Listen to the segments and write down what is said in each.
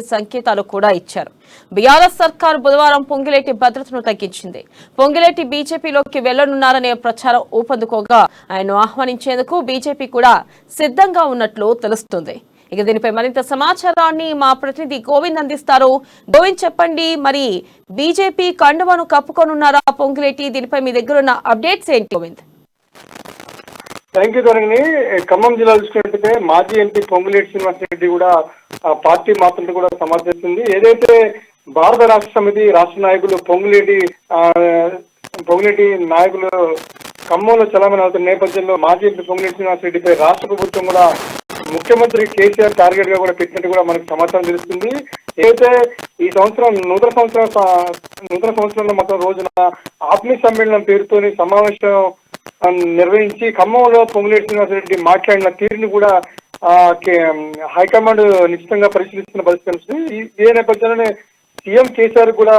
సంకేతాలు కూడా ఇచ్చారు. బీఆర్ఎస్ సర్కార్ బుధవారం పొంగిలేటి భద్రతను తగ్గించింది. పొంగిలేటి బీజేపీలోకి వెళ్లనున్నారనే ప్రచారం ఊపందుకోగా ఆయన్ను ఆహ్వానించేందుకు బీజేపీ కూడా సిద్ధంగా ఉన్నట్లు తెలుస్తుంది. ఇక దీనిపై మరింత సమాచారాన్ని మా ప్రతినిధి గోవింద్ అందిస్తారు. గోవింద్, చెప్పండి, మరి బీజేపీ కండువను కప్పుకొనున్నారా పొంగిలేటి? దీనిపై మీ దగ్గర ఉన్న అప్డేట్స్ ఏంటి గోవింద్? థ్యాంక్ యూ ధరణి. ఖమ్మం జిల్లా చూసుకున్నట్లయితే మాజీ ఎంపీ పొంగులేటి శ్రీనివాసరెడ్డి కూడా పార్టీ మాత్రం కూడా సమర్థిస్తుంది. ఏదైతే భారత రాష్ట్ర సమితి రాష్ట్ర నాయకులు పొంగులేటి నాయకులు ఖమ్మంలో చలామణి అవుతున్న నేపథ్యంలో మాజీ ఎంపీ పొంగులేటి శ్రీనివాసరెడ్డిపై రాష్ట్ర ప్రభుత్వం కూడా ముఖ్యమంత్రి కేసీఆర్ టార్గెట్ గా కూడా పెట్టినట్టు కూడా మనకు సమాచారం తెలుస్తుంది. ఏదైతే ఈ సంవత్సరం నూతన సంవత్సరంలో మొత్తం రోజున ఆత్మీయ సమ్మేళనం పేరుతోని సమావేశం నిర్వహించి ఖమ్మంలో పొంగులేటి శ్రీనివాసరెడ్డి మాట్లాడిన తీరుని కూడా హైకమాండ్ నిశ్చితంగా పరిశీలిస్తున్న పరిస్థితి. ఈ నేపథ్యంలోనే సీఎం కేసీఆర్ కూడా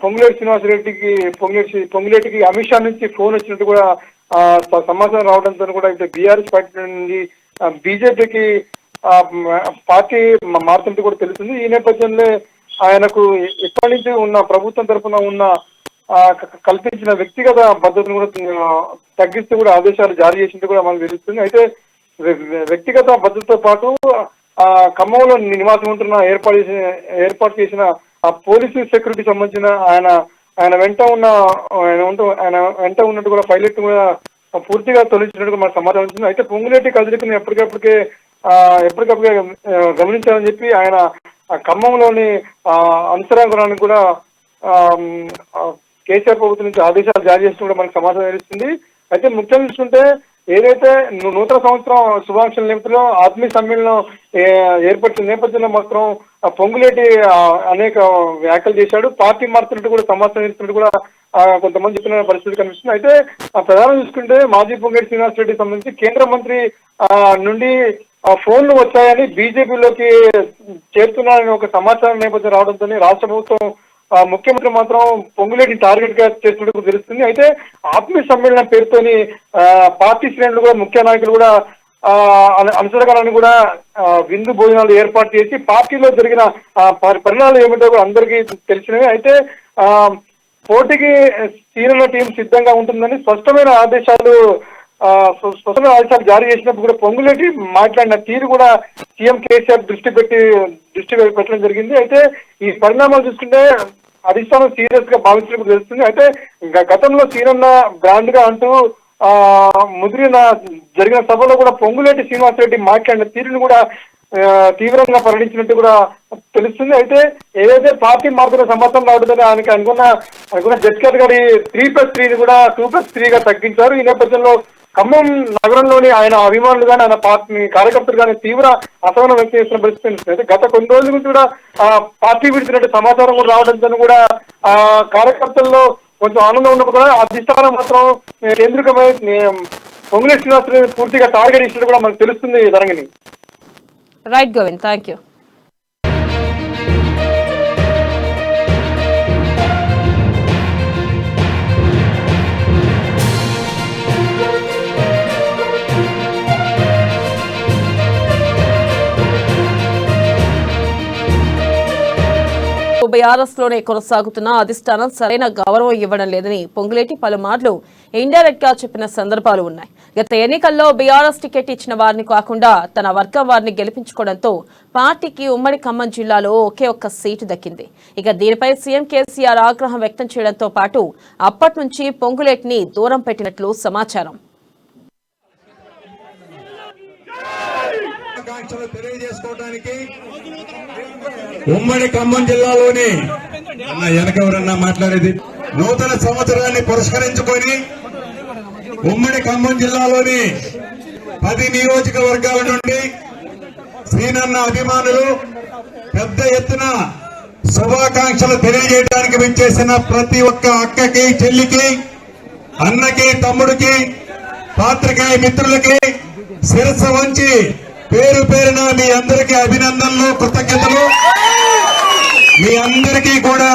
పొంగులేటికి అమిత్ షా నుంచి ఫోన్ వచ్చినట్టు కూడా సమాచారం రావడంతో కూడా ఇప్పుడు బీఆర్ఎస్ పార్టీ నుండి బీజేపీకి పార్టీ మారుతుంటే కూడా తెలుస్తుంది. ఈ నేపథ్యంలో ఆయనకు ఎప్పటి నుంచి ఉన్న ప్రభుత్వం తరఫున ఉన్న కల్పించిన వ్యక్తిగత భద్రతను కూడా తగ్గిస్తూ కూడా ఆదేశాలు జారీ చేసినట్టు కూడా మనకు తెలుస్తుంది. అయితే వ్యక్తిగత భద్రతతో పాటు ఖమ్మంలో నివాసం ఉంటున్న ఏర్పాటు చేసిన పోలీసు సెక్యూరిటీ సంబంధించిన ఆయన వెంట ఉన్నట్టు కూడా పైలట్ కూడా పూర్తిగా తొలగించినట్టు మనకు సమాచారం వచ్చింది. అయితే పొంగులేటి కదలికను ఎప్పటికప్పుడే గమనించాలని చెప్పి ఆయన ఖమ్మంలోని అంతరాంగణానికి కూడా కేసీఆర్ ప్రభుత్వం నుంచి ఆదేశాలు జారీ చేస్తూ కూడా మనకు సమాచారం తెలుస్తుంది. అయితే ముఖ్యంగా చూసుకుంటే ఏదైతే నూతన సంవత్సరం శుభాకాంక్షల నిమిత్తంలో ఆత్మీయ సమ్మేళనం ఏర్పడిన నేపథ్యంలో మాత్రం పొంగులేటి అనేక వ్యాఖ్యలు చేశాడు. పార్టీ మారుతున్నట్టు కూడా సమాచారం ఇస్తున్నట్టు కూడా కొంతమంది చెప్పిన పరిస్థితి కనిపిస్తుంది. అయితే ప్రధానం చూసుకుంటే మాజీ పొంగులేటి శ్రీనివాసరెడ్డి సంబంధించి కేంద్ర మంత్రి నుండి ఫోన్లు వచ్చాయని బీజేపీలోకి చేరుతున్నారని ఒక సమాచారం నేపథ్యం రావడంతో రాష్ట్ర ప్రభుత్వం ముఖ్యమంత్రి మాత్రం పొంగులేటిని టార్గెట్ గా చేస్తున్నట్టు తెలుస్తుంది. అయితే ఆత్మీయ సమ్మేళనం పేరుతోని పార్టీ శ్రేణులు కూడా ముఖ్య నాయకులు కూడా అనుసరగాలని కూడా విందు భోజనాలు ఏర్పాటు చేసి పార్టీలో జరిగిన పరిణామాలు ఏమిటో కూడా అందరికీ తెలిసినవి. అయితే పోటీకి సీనియర్ల టీం సిద్ధంగా ఉంటుందని స్పష్టమైన ఆదేశాలు జారీ చేసినప్పుడు కూడా పొంగులేటి మాట్లాడిన తీరు కూడా సీఎం కేసీఆర్ దృష్టి పెట్టడం జరిగింది. అయితే ఈ పరిణామాలు చూసుకుంటే అధిష్టానం సీరియస్ గా భావించినప్పుడు తెలుస్తుంది. అయితే గతంలో సీనన్న బ్రాండ్ గా అంటూ ముదిరిన జరిగిన సభలో కూడా పొంగులేటి శ్రీనివాసరెడ్డి మాట్లాడిన తీరును కూడా తీవ్రంగా పరిగణించినట్టు కూడా తెలుస్తుంది. అయితే ఏదైతే పార్టీ మారుతున్న సమాచారం రావడంతో ఆయనకి అనుకున్న జడ్జిగారు గారి 3+3 కూడా 2+3గా తగ్గించారు. ఈ నేపథ్యంలో ఖమ్మం నగరంలోని ఆయన అభిమానులు కానీ ఆయన పార్టీ కార్యకర్తలు కానీ తీవ్ర అసహనం వ్యక్తం చేసిన పరిస్థితి. అయితే గత కొన్ని రోజుల నుంచి కూడా పార్టీ విడిచినట్టు సమాచారం కూడా రావడంతో కూడా కార్యకర్తల్లో కొంచెం ఆనందం ఉన్నప్పుడు కూడా అధిష్టానం మాత్రం కేంద్రీకమై పొంగులేటి శ్రీనివాసరెడ్డి పూర్తిగా టార్గెట్ ఇచ్చినట్టు కూడా మనకు తెలుస్తుంది. Tarangini. Right Govind, thank you. BRS లోనే కొనసాగుతున్న అధిష్టానం సరైన గౌరవం ఇవ్వడం లేదని పొంగులేటి పలుమార్లు ఇండైరెక్ట్ గా చెప్పిన సందర్భాలు ఉన్నాయి. గత ఎన్నికల్లో బీఆర్ఎస్ టికెట్ ఇచ్చిన వారిని కాకుండా తన వర్గం వారిని గెలిపించుకోవడంతో పార్టీకి ఉమ్మడి ఖమ్మం జిల్లాలో ఒకే ఒక్క సీటు దక్కింది. ఇక దీనిపై సీఎం కేసీఆర్ ఆగ్రహం వ్యక్తం చేయడంతో పాటు అప్పటి నుంచి పొంగులేటిని దూరం పెట్టినట్లు సమాచారం. ఉమ్మడి ఖమ్మం జిల్లాలోని వెనకెవరన్నా మాట్లాడేది నూతన సంవత్సరాన్ని పురస్కరించుకొని ఉమ్మడి ఖమ్మం జిల్లాలోని 10 నియోజకవర్గాల నుండి శ్రీనన్న అభిమానులు పెద్ద ఎత్తున శుభాకాంక్షలు తెలియజేయడానికి విచ్చేసిన ప్రతి ఒక్క అక్కకి, చెల్లికి, అన్నకి, తమ్ముడికి, పాత్రికేయ మిత్రులకి శిరస్సు వంచి పేరు పేరున మీ అందరికీ అభినందనలు, కృతజ్ఞతలు. మీ అందరికీ కూడా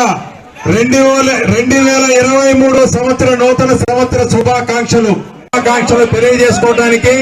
2023 సంవత్సర నూతన సంవత్సర శుభాకాంక్షలు తెలియజేసుకోవడానికి